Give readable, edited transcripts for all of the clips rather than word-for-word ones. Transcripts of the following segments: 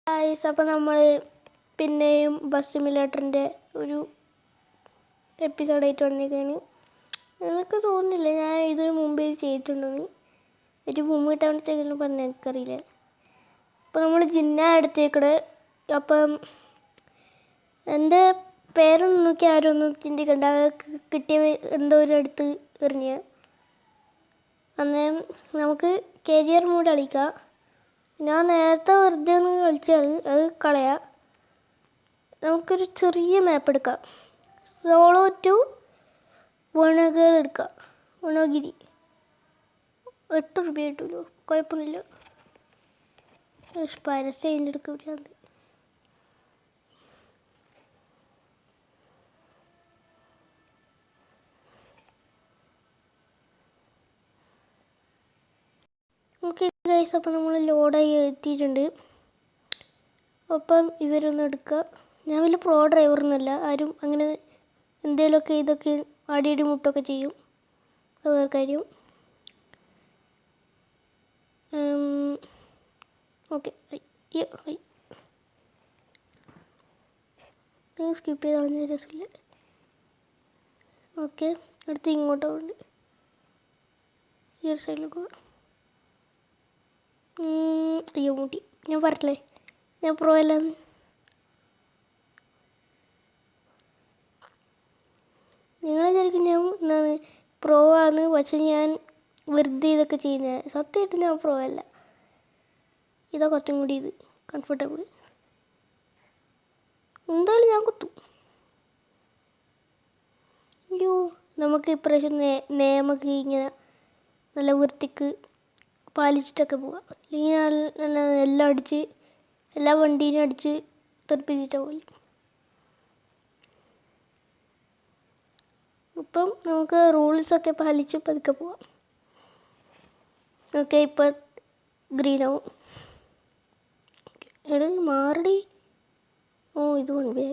Guys, അപ്പോൾ നമ്മൾ പിന്നെയും ബസ് സിമുലേറ്ററിൻ്റെ ഒരു എപ്പിസോഡായിട്ട് വന്നിരിക്കുകയാണ്. എനിക്ക് തോന്നുന്നില്ല ഞാൻ ഇതിന് മുമ്പേ ചെയ്തിട്ടുണ്ടെന്ന്. ഒരു മുമ്പ് കിട്ടാൻ വേണ്ടിയിട്ടെങ്കിലും പറഞ്ഞാൽ എനിക്കറിയില്ല. അപ്പോൾ നമ്മൾ ജിന്ന എടുത്തേക്കണേ. അപ്പം എൻ്റെ പേരൊന്നും നോക്കി ആരും ഒന്നും ചിന്തിക്കണ്ട. അത് കിട്ടിയ എന്തോ ഒരു അടുത്ത് എറിഞ്ഞ് അന്നേരം നമുക്ക് കരിയർ മൂഡ് കളിക്കാം. ഞാൻ നേരത്തെ വെറുതെ ഒന്ന് കളിച്ചാണ്, അത് കളയാം. നമുക്കൊരു ചെറിയ മാപ്പ് എടുക്കാം. സോളോ ടു വനഗർ എടുക്കാം. വനഗിരി 8 രൂപ കിട്ടുമല്ലോ, കുഴപ്പമൊന്നുമില്ല. പരസ്യം അതിൻ്റെ എടുക്കാൻ പറ്റാണ്ട്. ഓക്കെ ഗൈസ്, അപ്പം നമ്മൾ ലോഡായി എത്തിയിട്ടുണ്ട്. അപ്പം ഇവരൊന്നും എടുക്കുക. ഞാൻ വലിയ പ്രോ ഡ്രൈവറൊന്നുമല്ല. ആരും അങ്ങനെ എന്തെങ്കിലുമൊക്കെ ഇതൊക്കെ അടിയടി മുട്ടൊക്കെ ചെയ്യും. അത് വേറെ കാര്യം. ഓക്കെ, സ്കിപ്പ് ചെയ്ത് കളഞ്ഞ രസമില്ല. ഓക്കെ, അടുത്ത് ഇങ്ങോട്ടുണ്ട്. ഈ ഒരു സൈഡിൽ പോവാം. അയ്യോ മുട്ടി. ഞാൻ പറഞ്ഞില്ലേ ഞാൻ പ്രോ അല്ലാന്ന്. നിങ്ങൾ വിചാരിക്കും ഞാൻ എന്താണ് പ്രോ ആണ്, പക്ഷെ ഞാൻ വെറുതെ ഇതൊക്കെ ചെയ്യുന്നത്. സത്യമായിട്ട് ഞാൻ പ്രോ അല്ല. ഇതാ കുറച്ചും കൂടി ഇത് കംഫർട്ടബിൾ. എന്തായാലും ഞാൻ കുത്തും. അയ്യോ, നമുക്ക് ഇപ്രാവശ്യം നിയമമൊക്കെ ഇങ്ങനെ നല്ല വൃത്തിക്ക് പാലിച്ചിട്ടൊക്കെ പോവാം. അല്ലെങ്കിൽ എല്ലാം അടിച്ച് എല്ലാ വണ്ടീനും അടിച്ച് തെറിപ്പിച്ചിട്ടാണ് പോലെ. ഇപ്പം നമുക്ക് റൂൾസൊക്കെ പാലിച്ച് പതുക്കെ പോവാം. ഓക്കെ, ഇപ്പം ഗ്രീനാവും. എടാ മാറടി. ഓ, ഇത് വണ്ടി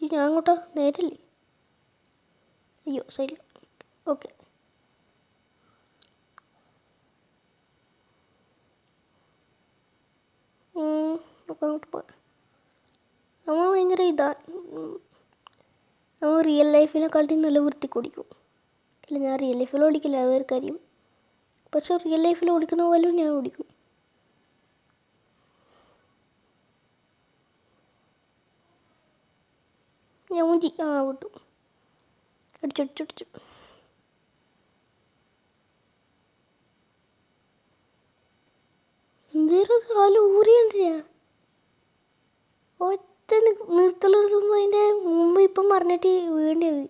ഈ ഞാൻ അങ്ങോട്ടാ നേരല്ലേ. അയ്യോ സൈഡിൽ. ഓക്കെ, നമുക്ക് അങ്ങോട്ട് പോകാം. നമ്മൾ ഭയങ്കര നമ്മൾ റിയൽ ലൈഫിനെക്കാട്ടിയും നല്ല വൃത്തിക്ക് ഓടിക്കും. ഇല്ല, ഞാൻ റിയൽ ലൈഫിൽ ഓടിക്കില്ല, അത് വേറെ കാര്യം. പക്ഷെ റിയൽ ലൈഫിൽ ഓടിക്കുന്ന പോലും ഞാൻ ഓടിക്കും. ഞാൻ മുഞ്ചി വിട്ടു. അടിച്ചു. എന്തേലും കാല് ഊറിയ ഒറ്റ നിർത്തലെടുത്തുമ്പോൾ അതിൻ്റെ മുമ്പ് ഇപ്പം പറഞ്ഞിട്ട് വീണ്ടത്.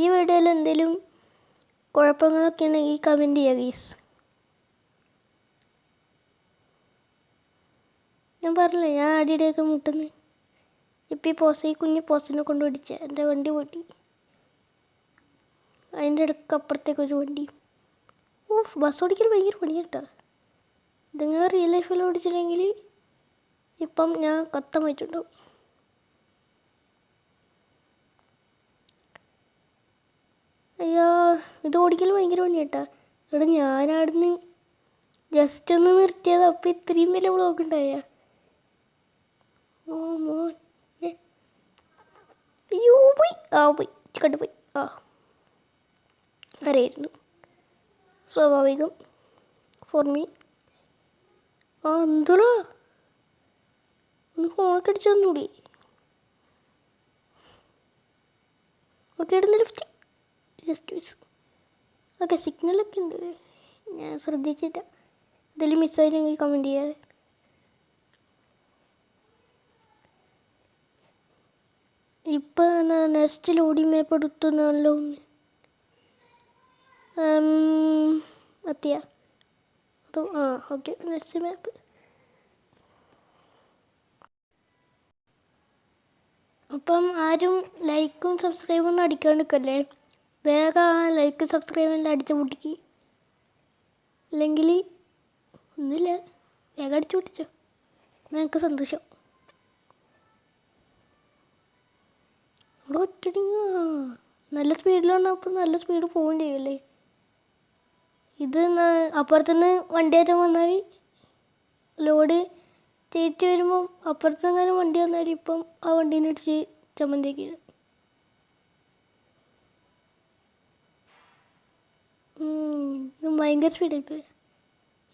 ഈ വീഡിയോയിൽ എന്തെങ്കിലും കുഴപ്പങ്ങളൊക്കെ ഉണ്ടെങ്കിൽ കമൻറ്റ് ചെയ്യുക ഗീസ്. ഞാൻ പറഞ്ഞില്ലേ ഞാൻ അടിയുടെയൊക്കെ മുട്ടുന്നത്. ഇപ്പം ഈ കുഞ്ഞ് പോസിനെ കൊണ്ട് പിടിച്ച എൻ്റെ വണ്ടി പൊട്ടി. അതിൻ്റെ ഇടയ്ക്ക് അപ്പുറത്തേക്കൊരു വണ്ടി. ബസ് ഓടിക്കൽ ഭയങ്കര പണിയാട്ടോ. ഇതെങ്ങനെ റിയൽ ലൈഫിൽ ഓടിച്ചില്ലെങ്കിൽ ഇപ്പം ഞാൻ കത്തം വെച്ചിട്ടുണ്ടാവും. അയ്യോ, ഇത് ഓടിക്കൽ ഭയങ്കര പണിയാട്ടാ. ഇവിടെ ഞാനവിടുന്ന് ജസ്റ്റ് ഒന്ന് നിർത്തിയത്. അപ്പം ഇത്രയും വലിയ ബ്ലോക്ക് ഉണ്ടായ. ഓ മോൻ, അയ്യോ പോയി കണ്ടുപോയി. അറിയായിരുന്നു, സ്വാഭാവികം ഫോർ മീ. എന്തോടാ ഒന്ന് ഫോണൊക്കെ അടിച്ചു തന്നൂടി. ഓക്കെ, ഇടുന്ന ലിഫ്റ്റ് ജസ്റ്റ് മിസ്. ഓക്കെ, സിഗ്നലൊക്കെ ഉണ്ട്, ഞാൻ ശ്രദ്ധിച്ചില്ല. എന്തെങ്കിലും മിസ്സായിരുന്നെങ്കിൽ കമൻറ്റ് ചെയ്യാതെ. ഇപ്പം നെക്സ്റ്റ് ലോഡിങ് മാപ്പ് എടുത്തുന്നല്ലോ ഒന്ന്. എത്തിയാ ഓക്കെ, നെക്സ്റ്റ് മാപ്പ്. അപ്പം ആരും ലൈക്കും സബ്സ്ക്രൈബൊന്നും അടിക്കാൻ നിൽക്കല്ലേ. വേഗം ലൈക്ക് സബ്സ്ക്രൈബെല്ലാം അടിച്ച് പൊട്ടിക്ക്. അല്ലെങ്കിൽ ഒന്നുമില്ല, വേഗം അടിച്ചു പൊട്ടിച്ചോ, എനിക്ക് സന്തോഷം. ഇവിടെ ഒറ്റടി നല്ല സ്പീഡിലാണ്. അപ്പോൾ നല്ല സ്പീഡ് പോവുകയും ചെയ്യല്ലേ. ഇത് അപ്പുറത്തുനിന്ന് വണ്ടിയേറ്റം വന്നാൽ ലോഡ് ചേച്ചി വരുമ്പം അപ്പുറത്തെങ്ങാനും വണ്ടി വന്നാൽ ഇപ്പം ആ വണ്ടീനെ ഇടിച്ച് ചമ്മന്തിയാക്കി. ഭയങ്കര സ്പീഡായിപ്പോയി.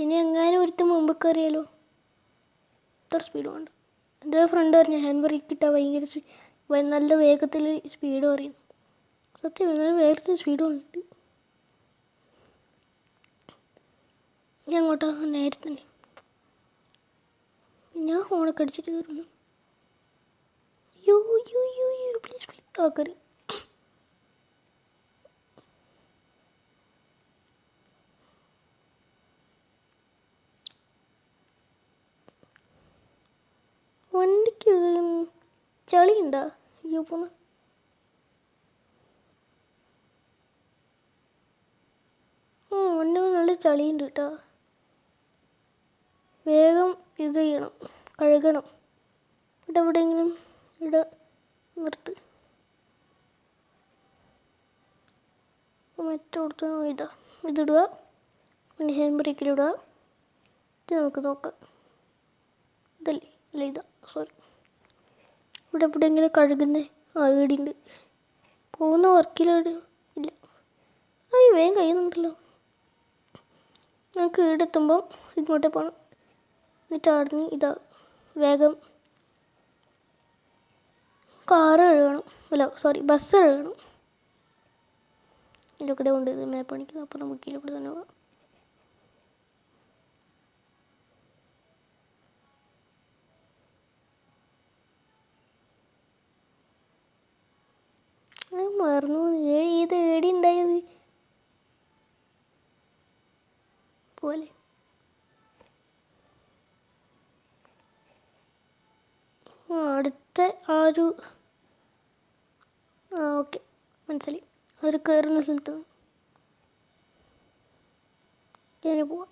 ഇനി എങ്ങാനും ഒരുത്തം മുമ്പ് കയറിയാലോ. ഇത്ര സ്പീഡ് വേണ്ട. എൻ്റെ ഫ്രണ്ട് പറഞ്ഞു ഹാൻഡ് ബ്രേക്ക് ഇട്ടാൽ ഭയങ്കര നല്ല വേഗത്തിൽ സ്പീഡ് പറയും. സത്യം നല്ല വേഗത്തിൽ സ്പീഡ് വന്നിട്ട് ഞാൻ അങ്ങോട്ടാ നേരെ തന്നെ ഞാൻ ഫോണൊക്കെ അടിച്ചിട്ട് കയറുന്നു. യോ യോ യോ യോ പ്ലീസ് പ്ലീസ് ആ കയറി. വണ്ടിക്ക് ചളിയുണ്ടോ? അയ്യോ പോണ വണ്ടി നല്ല ചളിയുണ്ട് കേട്ടോ. വേഗം ഇത് ചെയ്യണം, കഴുകണം. ഇവിടെ എവിടെയെങ്കിലും ഇവിടെ നിർത്ത്. മറ്റോടത്ത് ഇതിടുക. പിന്നെ ഹാൻഡ് ബ്രേക്കിലിടുക. ഇത് നമുക്ക് നോക്കാം. ഇതല്ലേ അല്ല ഇതാ സോറി. ഇവിടെ എവിടെയെങ്കിലും കഴുകുന്നേ ഈടിയുണ്ട്. പോകുന്ന വർക്കിലോട് ഇല്ല. വേഗം കഴിയുന്നുണ്ടല്ലോ. നമുക്ക് ഈടെത്തുമ്പം ഇങ്ങോട്ടേ പോകണം. എന്നിട്ട് അവിടുന്ന് ഇതാ വേഗം കാറ് കഴുകണം. അല്ല സോറി ബസ് കഴുകണം. ഇതിലൂടെ ഉണ്ട് ഇത് മാപ്പ് കാണിക്കുന്നത്. അപ്പോൾ നമുക്ക് ഇതിലൂടെ തന്നെ പോകാം. മറന്നു ഇത് ഏടി ഉണ്ടായത് പോലെ. അടുത്ത ഓക്കെ മനസ്സിലായി. അവർ കയറുന്ന സ്ഥലത്ത് ഞാൻ പോവാം.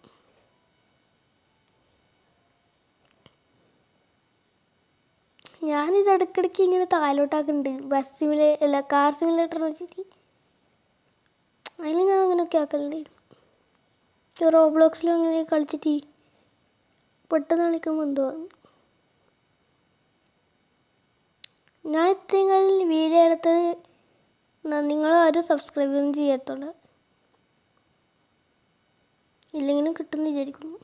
ഞാനിത് ഇടയ്ക്കിടയ്ക്ക് ഇങ്ങനെ താലോട്ടാക്കുന്നുണ്ട്. ബസ് അല്ല കാർ സിമുലേറ്റർ വെച്ചിട്ട്. അതിൽ ഞാൻ അങ്ങനെയൊക്കെ ആക്കലുണ്ട്. റോബ്ലോക്സിലും അങ്ങനെ കളിച്ചിട്ട് പെട്ടെന്ന് കളിക്കുമ്പോൾ എന്തോ ഞാൻ ഇത്രയും കാലം വീഡിയോ എടുത്തത് നിങ്ങളാരും സബ്സ്ക്രൈബ് ഒന്നും ചെയ്യാത്തോണ്ട്. ഇല്ലെങ്കിലും കിട്ടുമെന്ന് വിചാരിക്കുന്നു.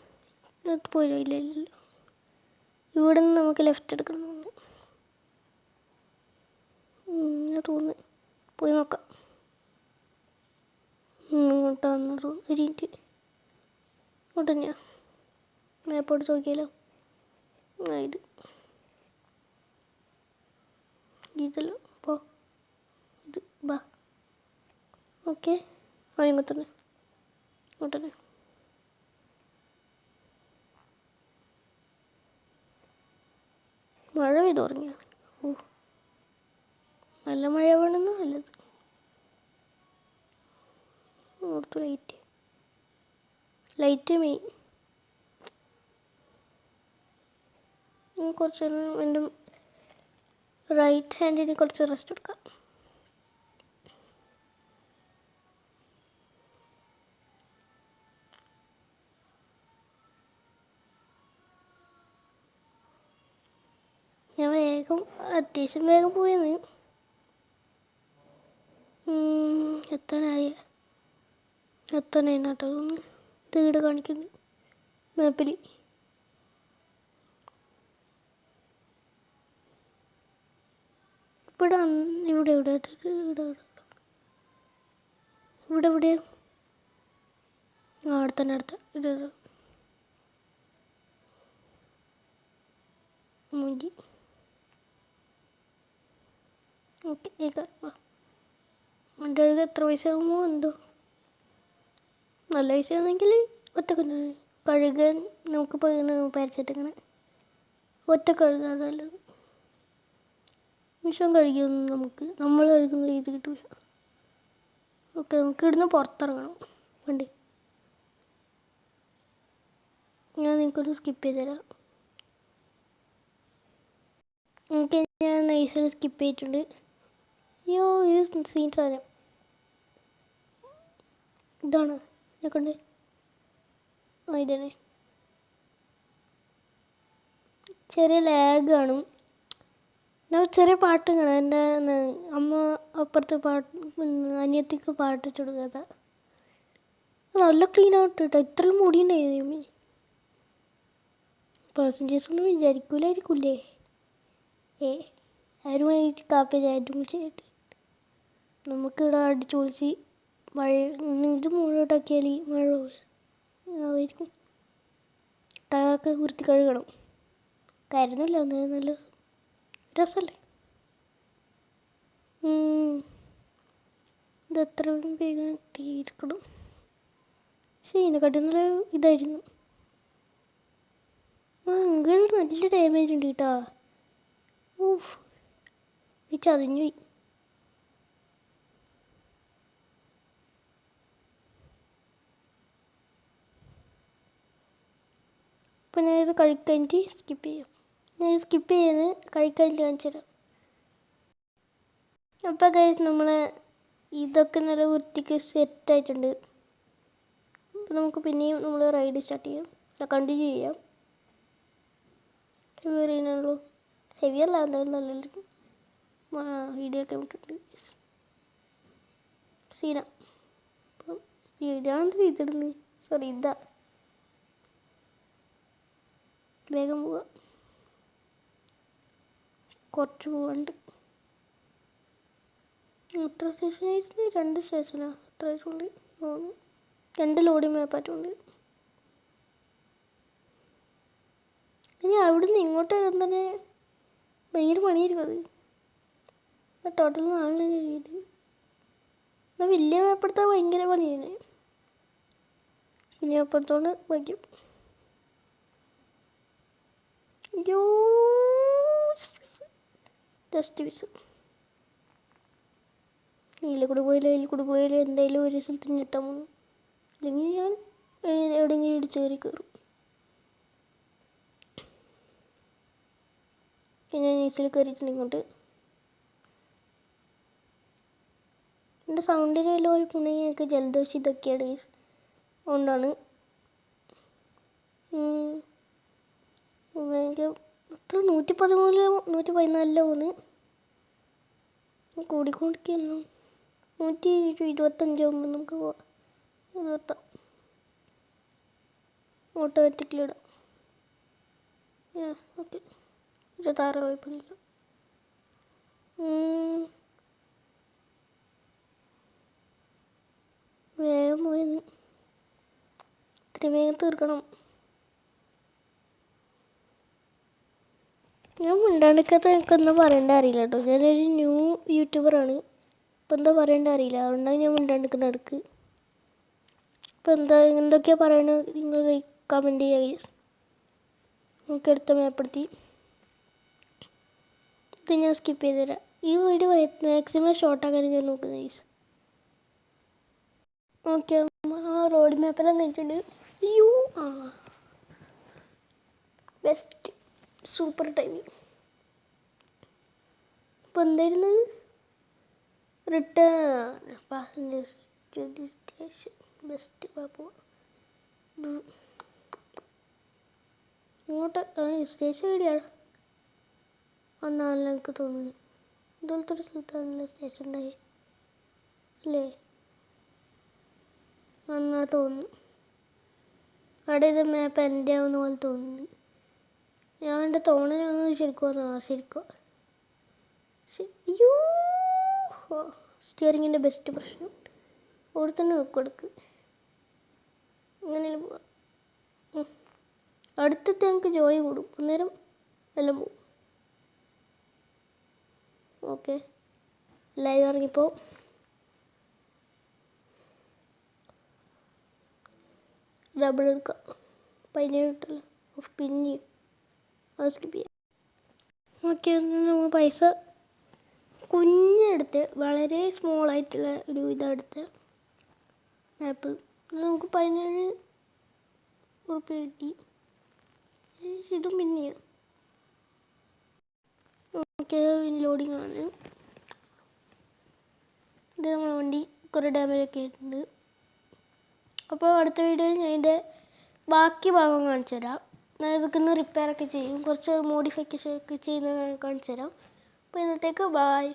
പോയോ ഇല്ല ഇല്ലല്ലോ. ഇവിടെ നിന്ന് നമുക്ക് ലെഫ്റ്റ് എടുക്കണം തോന്നുന്നു. പോയി നോക്കാം. ഇങ്ങോട്ടാന്ന് തോന്നുന്നു. ഒരു മിനിറ്റ് ഇങ്ങോട്ട് തന്നെയാ. മാപ്പോട്ട് നോക്കിയാലോ. ഇതല്ല പോ ഇത് ബാ. ഓക്കെ ഇങ്ങോട്ട് തന്നെ ഇങ്ങോട്ട് തന്നെ. മഴ പെയ്തു തുടങ്ങിയാണ്. നല്ല മഴ വേണമെന്ന് നല്ലത്. ഓർത്ത് ലൈറ്റ് മെയിൻ. കുറച്ച് എൻ്റെ റൈറ്റ് ഹാൻഡിന് കുറച്ച് റെസ്റ്റ് എടുക്കാം. ഞാൻ അത്യാവശ്യം വേഗം പോയെന്ന്. എത്താനായി നാട്ടോ തീട് കാണിക്കുന്നു മാപ്പിൽ. ഇവിടെ എവിടെയാ? അടുത്ത ഇത് മൂഞ്ചി. ഓക്കെ വണ്ടി കഴുകാൻ എത്ര പൈസ ആകുമോ എന്തോ. നല്ല പൈസ ആണെങ്കിൽ ഒറ്റക്കൊന്ന് കഴുകാൻ നമുക്കിപ്പോൾ ഇങ്ങനെ പരിച്ചിട്ടിങ്ങനെ ഒറ്റ കഴുകാൻ നല്ലത്. മിഷൻ കഴുകിയൊന്നും നമ്മൾ കഴുകുന്ന രീതി കിട്ടില്ല. ഓക്കെ നമുക്ക് ഇവിടുന്ന് പുറത്തിറങ്ങണം. വണ്ടി ഞാൻ നിങ്ങൾക്കൊന്ന് സ്കിപ്പ് ചെയ്ത് തരാം. ഞാൻ നൈസിൽ സ്കിപ്പ് ചെയ്തിട്ടുണ്ട്. അയ്യോ ഇത് സീൻ സാധനം ഇതാണ് കൊണ്ട് ഇതിനെ ചെറിയ ലാഗ് കാണും. ഞാൻ ചെറിയ പാട്ട് കാണാം. എൻ്റെ അമ്മ അപ്പുറത്ത് അനിയത്തിക്ക് പാട്ടിട്ട് കൊടുക്കാത്ത നല്ല ക്ലീൻ ആവട്ടെ കേട്ടോ. ഇത്രയും മുടിയുണ്ടായിരുന്നു. പെർസെൻറ്റേജ് ഒന്നും വിചാരിക്കൂലായിരിക്കൂലേ? ആരും കാപ്പി ചായറ്റും കുടിച്ചിട്ട് നമുക്കിവിടെ അടിച്ചു പൊളിച്ച് മഴ ഇത് മുഴുവട്ടാക്കിയാൽ മഴ ആയിരിക്കും. ടയറൊക്കെ വൃത്തി കഴുകണം. കരുന്നില്ല നല്ല രസമല്ലേ? ഇതെത്ര വേഗം തീർക്കണം. പക്ഷേ ഇതിനെക്കാട്ടി നല്ല ഇതായിരുന്നു. ഇങ്ങനെ നല്ല ഡാമേജ് ഉണ്ട് കേട്ടോ. ഓഫ് ഈ ചതഞ്ഞു പോയി. അപ്പം ഞാനിത് കഴിക്കാനിട്ട് സ്കിപ്പ് ചെയ്യാം. ഞാൻ സ്കിപ്പ് ചെയ്യുന്നത് കഴിക്കാനിട്ട് കാണിച്ചു തരാം. അപ്പോൾ ഗൈസ് നമ്മളെ ഇതൊക്കെ നല്ല വൃത്തിക്ക് സെറ്റായിട്ടുണ്ട്. അപ്പോൾ നമുക്ക് പിന്നെയും നമ്മൾ റൈഡ് സ്റ്റാർട്ട് ചെയ്യാം. കണ്ടിന്യൂ ചെയ്യാം. ഹെവി അറിയാനുള്ളൂ. ഹെവി അല്ല എന്തായാലും നല്ലൊരു വീഡിയോ ഒക്കെ ഇട്ടിട്ടുണ്ട് സീന. അപ്പം ഞാൻ ഇതിടുന്നു. സോറി ഇതാ വേഗം പോവാ. കുറച്ച് പോവാണ്ട്. എത്ര സ്റ്റേഷനായിരുന്നു? 2 സ്റ്റേഷനാ. എത്ര ആയിട്ടുണ്ട്? 2 ലോഡിങ് മാപ്പായിട്ടുണ്ട്. ഇനി അവിടെ നിന്ന് ഇങ്ങോട്ട് വരാൻ തന്നെ ഭയങ്കര പണിയായിരിക്കും. അത് ടോട്ടൽ 4 കഴിയുന്നത്. എന്നാൽ വലിയ മാപ്പെടുത്താൻ ഭയങ്കര പണിയാണ്. പിന്നെ അപ്പുറത്തോണ്ട് വയ്ക്കും. അയ്യോ ടെസ്റ്റ് പീസ് ഇതിൽ കൂടെ പോയാലും എന്തായാലും ഒരു സ്ഥലത്ത് എത്താൻ പോകുന്നു. അല്ലെങ്കിൽ ഞാൻ എവിടെയെങ്കിലും ഇടിച്ച് കയറി കയറും. ഞാൻ ഈസിൽ കയറിയിട്ടുണ്ട് ഇങ്ങോട്ട്. എൻ്റെ സൗണ്ടിന് വല്ല പോയിട്ടുണ്ടെങ്കിൽ എനിക്ക് ജലദോഷം ഇതൊക്കെയാണ് അതുകൊണ്ടാണ്. എനിക്ക് അത്ര 113 114 പോകുന്നു. കൂടിക്കൊണ്ടിരിക്കുന്നു. 125 ആകുമ്പോൾ നമുക്ക് പോവാം. നിർത്താം. ഓട്ടോമാറ്റിക്കലി ഇടാം. ഓക്കെ. 26 കുഴപ്പമില്ല. വേഗം പോയെന്ന് ഇത്രയും വേഗം തീർക്കണം. ഞാൻ മിണ്ടാണ്ടിക്കത്ത് എനിക്കൊന്നും പറയേണ്ട അറിയില്ല കേട്ടോ. ഞാനൊരു ന്യൂ യൂട്യൂബറാണ്. ഇപ്പം എന്താ പറയേണ്ട അറിയില്ല. അതുകൊണ്ടാണ് ഞാൻ മിണ്ടാണ്ടിക്കുന്ന അടുക്ക്. ഇപ്പം എന്തൊക്കെയാണ് പറയണത് നിങ്ങൾ കമൻറ്റ് ചെയ്യുക. നമുക്ക് അടുത്ത മേപ്പെടുത്തി ഇത് ഞാൻ സ്കിപ്പ് ചെയ്ത് തരാം. ഈ വീഡിയോ മാക്സിമം ഷോർട്ടാക്കാൻ ഞാൻ നോക്കുന്നത് ഗൈസ്. ഓക്കെ, ആ റോഡ് മാപ്പെല്ലാം കഴിഞ്ഞിട്ടുണ്ട്. Best super timing. ഇപ്പം എന്തായിരുന്നു? Return passengers to station. Best പോവാ ഇങ്ങോട്ട്. സ്റ്റേഷൻ എവിടെയാണ്? എന്നാലും എനിക്ക് തോന്നുന്നു ഇതുപോലത്തെ ഒരു സ്ഥലത്താണല്ലോ സ്റ്റേഷൻ ഉണ്ടായി അല്ലേ? എന്നാ തോന്നുന്നു അവിടെ ഇത് മാപ്പ് എൻ്റെ ആവുന്ന പോലെ തോന്നുന്നു. ഞാൻ എൻ്റെ തോന്നലാണെന്ന് ശരിക്കും സ്റ്റിയറിങ്ങിൻ്റെ ബെസ്റ്റ് പ്രശ്നം അവിടെ തന്നെ വെക്കൊടുക്ക്. അങ്ങനെ പോവാം. അടുത്തത്തെ ഞങ്ങൾക്ക് ജോയ് കൂടും. അന്നേരം എല്ലാം പോവും. ഓക്കെ, ലൈവ് ഇറങ്ങിപ്പോൾ ഡബിൾ എടുക്കാം. 17 കിട്ടില്ല. പിന്നെ അത് സ്കിപ്പ് ചെയ്യാം. ഓക്കെ, നമ്മൾ പൈസ കുഞ്ഞെടുത്ത് വളരെ സ്മോളായിട്ടുള്ള ഒരു ഇതെടുത്ത് മാപ്പ് നമുക്ക് 17 ഉറുപ്പ്യ കിട്ടി. ഇതും പിന്നെയാണ്. ഓക്കെ, ലോഡിങ് ആണ്. വണ്ടി കുറേ ഡാമേജൊക്കെ ആയിട്ടുണ്ട്. അപ്പോൾ അടുത്ത വീഡിയോയിൽ ഞാൻ ഇതിൻ്റെ ബാക്കി ഭാഗം കാണിച്ചു തരാം. ഞാൻ ഇതൊക്കെ ഒന്ന് റിപ്പയറൊക്കെ ചെയ്യും, കുറച്ച് മോഡിഫിക്കേഷൻ ഒക്കെ ചെയ്യുന്നത് കാണിച്ചു തരാം. അപ്പോൾ ഇന്നത്തേക്ക് ബായ്.